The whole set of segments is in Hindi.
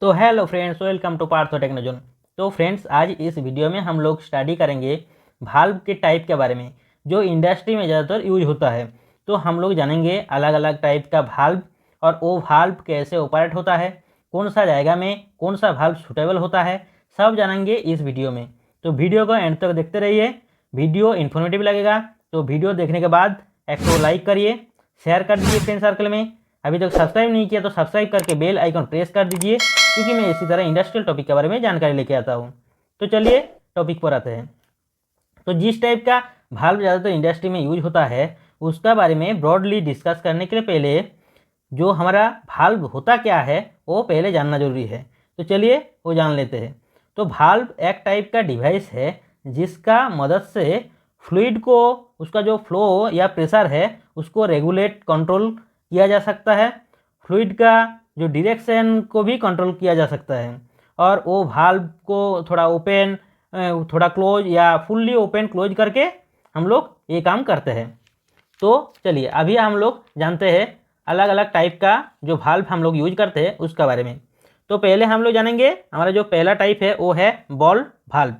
तो hello friends, welcome to Partho Technozone. तो फ्रेंड्स, आज इस वीडियो में हम लोग स्टडी करेंगे भाल्व के टाइप के बारे में जो इंडस्ट्री में ज़्यादातर यूज होता है। तो हम लोग जानेंगे अलग अलग टाइप का भाल्व और वो भाल्व कैसे ऑपरेट होता है, कौन सा जाएगा में कौन सा भाल्व सूटेबल होता है, सब जानेंगे इस वीडियो में। तो वीडियो को एंड तक देखते रहिए। वीडियो इन्फॉर्मेटिव लगेगा तो वीडियो देखने के बाद एक तो लाइक करिए, शेयर कर दीजिए फ्रेंड सर्कल में। अभी तक सब्सक्राइब नहीं किया तो सब्सक्राइब करके बेल आइकन प्रेस कर दीजिए, क्योंकि मैं इसी तरह इंडस्ट्रियल टॉपिक के बारे में जानकारी लेके आता हूँ। तो चलिए टॉपिक पर आते हैं। तो जिस टाइप का भाल्व ज़्यादातर इंडस्ट्री में यूज होता है उसका बारे में ब्रॉडली डिस्कस करने के लिए पहले जो हमारा भाल्व होता क्या है वो पहले जानना जरूरी है। तो चलिए वो जान लेते हैं। तो भाल्व एक टाइप का डिवाइस है जिसका मदद से फ्लूइड को, उसका जो फ्लो या प्रेशर है उसको रेगुलेट कंट्रोल किया जा सकता है। फ्लूइड का जो डायरेक्शन को भी कंट्रोल किया जा सकता है और वो भाल्व को थोड़ा ओपन, थोड़ा क्लोज या फुल्ली ओपन क्लोज करके हम लोग ये काम करते हैं। तो चलिए अभी हम लोग जानते हैं अलग अलग टाइप का जो भाल्व हम लोग यूज करते हैं उसका बारे में। तो पहले हम लोग जानेंगे हमारा जो पहला टाइप है वो है बॉल भाल्व।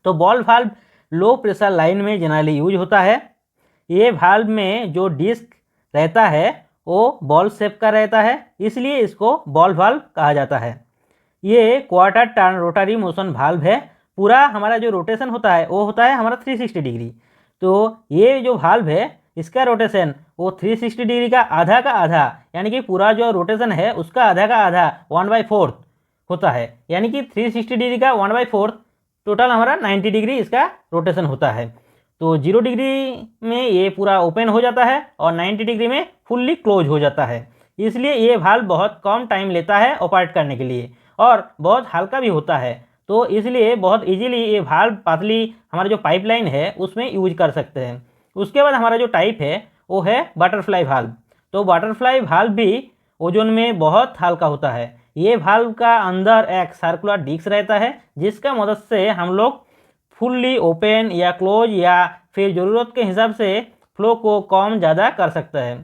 तो ball valve low pressure line में जनरली यूज होता है। ये भाल्व में जो डिस्क रहता है वो बॉल शेप का रहता है, इसलिए इसको बॉल भाल्व कहा जाता है। ये quarter turn rotary motion valve है। पूरा हमारा जो रोटेशन होता है वो होता है हमारा 360 डिग्री। तो ये जो भाल्व है इसका रोटेशन वो 360 डिग्री का आधा यानी कि पूरा जो रोटेशन है उसका आधा का आधा 1/4 होता है, यानी कि 360 डिग्री का 1/4 टोटल हमारा 90 डिग्री इसका रोटेशन होता है। तो 0 डिग्री में ये पूरा ओपन हो जाता है और 90 डिग्री में फुल्ली क्लोज हो जाता है। इसलिए ये भाल्व बहुत कम टाइम लेता है ऑपरेट करने के लिए और बहुत हल्का भी होता है। तो इसलिए बहुत इजीली ये भाल्व पतली हमारा जो पाइपलाइन है उसमें यूज कर सकते हैं। उसके बाद हमारा जो टाइप है वो है बटरफ्लाई भाल्व। तो बटरफ्लाई भाल्व भी ओजोन में बहुत हल्का होता है। ये भाल्व का अंदर एक सर्कुलर डिस्क रहता है जिसका मदद से हम लोग फुल्ली ओपन या क्लोज या फिर ज़रूरत के हिसाब से फ्लो को कम ज़्यादा कर सकता है।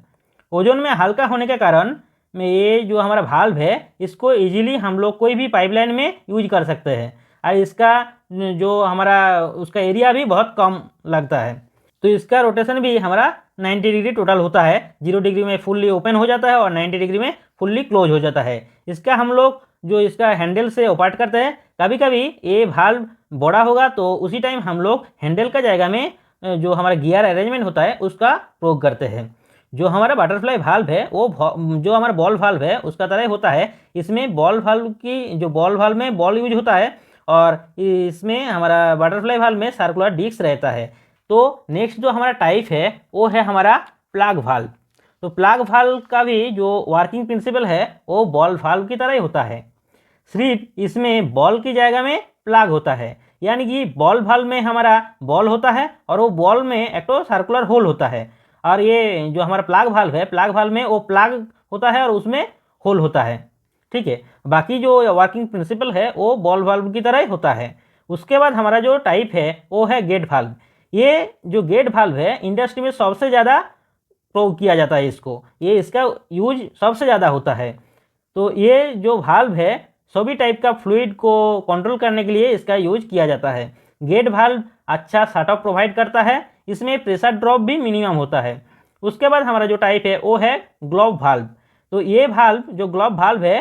ओजोन में हल्का होने के कारण में ये जो हमारा भाल्व है इसको इजीली हम लोग कोई भी पाइपलाइन में यूज कर सकते हैं और इसका जो हमारा उसका एरिया भी बहुत कम लगता है। तो इसका रोटेशन भी हमारा 90 डिग्री टोटल होता है। 0 डिग्री में फुल्ली ओपन हो जाता है और 90 डिग्री में फुल्ली क्लोज हो जाता है। इसका हम लोग जो इसका हैंडल से ऑपरेट करते हैं, कभी कभी ये भाल्व बड़ा होगा तो उसी टाइम हम लोग हैंडल का जगह में जो हमारा गियर अरेंजमेंट होता है उसका प्रयोग करते हैं। जो हमारा बटरफ्लाई भाल्व है वो जो हमारा बॉल भाल्व है उसका तरह होता है। इसमें बॉल भाल्व की जो बॉल भाल्व में बॉल यूज होता है और इसमें हमारा बटरफ्लाई भाल्व में सर्कुलर डिस्क रहता है। तो नेक्स्ट जो हमारा टाइप है वो है हमारा प्लग भाल्व। तो प्लग भाल्व का भी जो वर्किंग प्रिंसिपल है वो बॉल भाल्व की तरह ही होता है, सिर्फ इसमें बॉल की जगह में प्लग होता है। यानी कि बॉल भाल्व में हमारा बॉल होता है और वो बॉल में एक तो सर्कुलर होल होता है, और ये जो हमारा प्लग भाल्व है प्लग भाल्व में वो प्लग होता है और उसमें होल होता है। ठीक है, बाकी जो वर्किंग प्रिंसिपल है वो बॉल भाल्व की तरह ही होता है। उसके बाद हमारा जो टाइप है वो है गेट भाल्व। ये जो गेट भाल्व है इंडस्ट्री में सबसे ज़्यादा प्रयोग किया जाता है इसको, ये इसका यूज सबसे ज़्यादा होता है। तो ये जो भाल्व है सभी टाइप का फ्लूइड को कंट्रोल करने के लिए इसका यूज किया जाता है। गेट भाल्व अच्छा सेटअप प्रोवाइड करता है, इसमें प्रेशर ड्रॉप भी मिनिमम होता है। उसके बाद हमारा जो टाइप है वो है ग्लोब भाल्व। तो ये भाल्व जो ग्लोब भाल्व है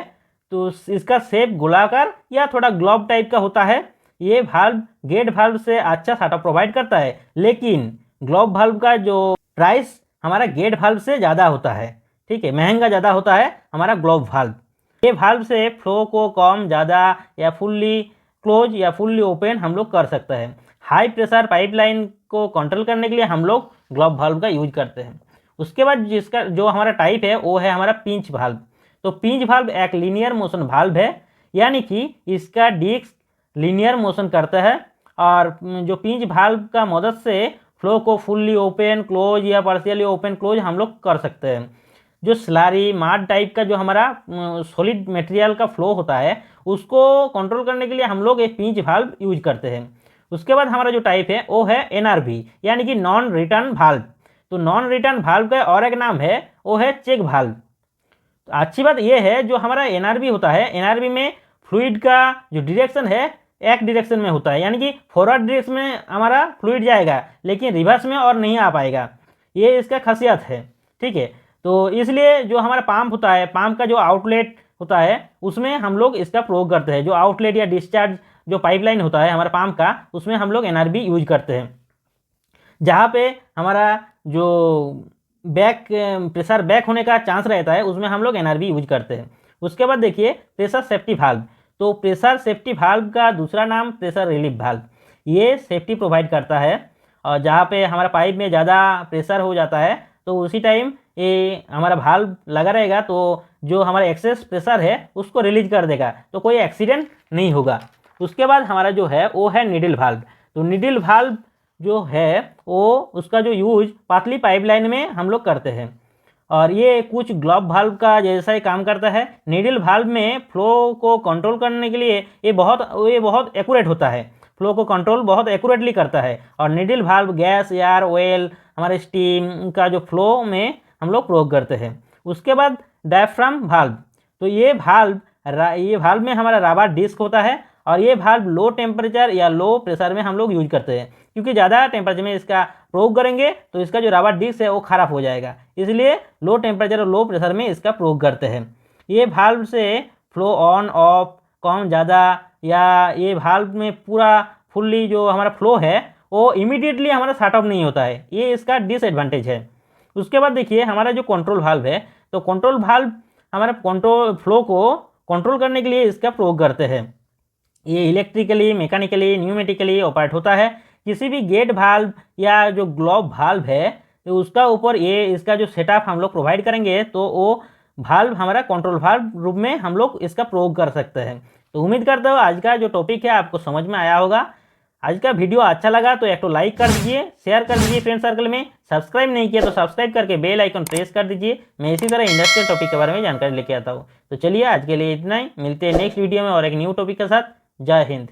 तो इसका शेप गोलाकार या थोड़ा ग्लोब टाइप का होता है। ये भाल्व गेट भाल्व से अच्छा सेटअप प्रोवाइड करता है, लेकिन ग्लोब भाल्व का जो प्राइस हमारा गेट भाल्व से ज़्यादा होता है। ठीक है, महंगा ज़्यादा होता है हमारा ग्लोब भाल्व। ये भाल्व से फ्लो को कम ज़्यादा या फुल्ली क्लोज या फुल्ली ओपन हम लोग कर सकते हैं। हाई प्रेशर पाइपलाइन को कंट्रोल करने के लिए हम लोग ग्लोब भाल्व का यूज करते हैं। उसके बाद जिसका जो हमारा टाइप है वो है हमारा पिंच भाल्व। तो पिंच भाल्व एक लीनियर मोशन भाल्व है, यानी कि इसका डिस्क लीनियर मोशन करता है और जो पिंच भाल्व का मदद से फ्लो को फुल्ली ओपन क्लोज या पार्शियली ओपन क्लोज हम लोग कर सकते हैं। जो स्लारी माड टाइप का जो हमारा सॉलिड मटेरियल का फ्लो होता है उसको कंट्रोल करने के लिए हम लोग एक पिंच भाल्व यूज करते हैं। उसके बाद हमारा जो टाइप है वो है एनआरवी, यानी कि नॉन रिटर्न भाल्व। तो नॉन रिटर्न भाल्व का और एक नाम है वो है चेक भाल्व। तो अच्छी बात यह है जो हमारा एनआरबी होता है, एनआरबी में फ्लूइड का जो डायरेक्शन है एक डायरेक्शन में होता है, यानी कि फॉरवर्ड डायरेक्शन में हमारा फ्लूइड जाएगा लेकिन रिवर्स में और नहीं आ पाएगा, ये इसका खासियत है। ठीक है, तो इसलिए जो हमारा पंप होता है, पंप का जो आउटलेट होता है उसमें हम लोग इसका प्रयोग करते हैं। जो आउटलेट या डिस्चार्ज जो पाइपलाइन होता है हमारा पंप का, उसमें हम लोग एनआरबी यूज करते हैं। जहाँ पे हमारा जो बैक प्रेशर बैक होने का चांस रहता है उसमें हम लोग एनआरबी यूज करते हैं। उसके बाद देखिए प्रेशर सेफ्टी वाल्व। तो प्रेशर सेफ्टी वाल्व का दूसरा नाम प्रेशर रिलीफ वाल्व, ये सेफ्टी प्रोवाइड करता है। और जहाँ पे हमारा पाइप में ज़्यादा प्रेशर हो जाता है तो उसी टाइम ये हमारा वाल्व लगा रहेगा, तो जो हमारा एक्सेस प्रेशर है उसको रिलीज कर देगा, तो कोई एक्सीडेंट नहीं होगा। उसके बाद हमारा जो है वो है नीडल वाल्व। तो नीडल वाल्व जो है वो उसका जो यूज पतली पाइपलाइन में हम लोग करते हैं, और ये कुछ ग्लोब वाल्व का जैसा ही काम करता है। नीडल वाल्व में फ्लो को कंट्रोल करने के लिए ये बहुत एक्यूरेट होता है, फ्लो को कंट्रोल बहुत एक्यूरेटली करता है। और needle valve gas, air, oil, हमारे स्टीम का जो फ्लो में हम लोग प्रयोग करते हैं। उसके बाद डायफ्राम वाल्व। तो ये वाल्व में हमारा रबर डिस्क होता है, और ये वाल्व लो टेम्परेचर या लो प्रेशर में हम लोग यूज करते हैं, क्योंकि ज़्यादा टेम्परेचर में इसका प्रयोग करेंगे तो इसका जो रबर डिस्क है वो खराब हो जाएगा, इसलिए लो टेम्परेचर और लो प्रेशर में इसका प्रयोग करते हैं। ये वाल्व से फ्लो ऑन ऑफ कम ज़्यादा, या ये वाल्व में पूरा फुल्ली जो हमारा फ्लो है वो इमीडिएटली हमारा शट ऑफ नहीं होता है, ये इसका डिसएडवांटेज है। उसके बाद देखिए हमारा जो कंट्रोल वाल्व है, तो कंट्रोल वाल्व हमारा फ्लो को कंट्रोल करने के लिए इसका प्रयोग करते हैं। ये इलेक्ट्रिकली, मैकेनिकली, न्यूमेटिकली ऑपरेट होता है। किसी भी गेट वाल्व या जो ग्लोब वाल्व है तो उसका ऊपर ये इसका जो सेटअप हम लोग प्रोवाइड करेंगे तो वो वाल्व हमारा कंट्रोल वाल्व रूप में हम लोग इसका प्रयोग कर सकते हैं। तो उम्मीद करता हूँ आज का जो टॉपिक है आपको समझ में आया होगा। आज का वीडियो अच्छा लगा तो एक तो लाइक कर दीजिए, शेयर कर दीजिए फ्रेंड सर्कल में, सब्सक्राइब नहीं किया तो सब्सक्राइब करके बेल आइकन प्रेस कर दीजिए। मैं इसी तरह इंडस्ट्रियल टॉपिक के बारे में जानकारी लेके आता हूँ। तो चलिए आज के लिए इतना ही, मिलते हैं नेक्स्ट वीडियो में और एक न्यू टॉपिक के साथ। जय हिंद।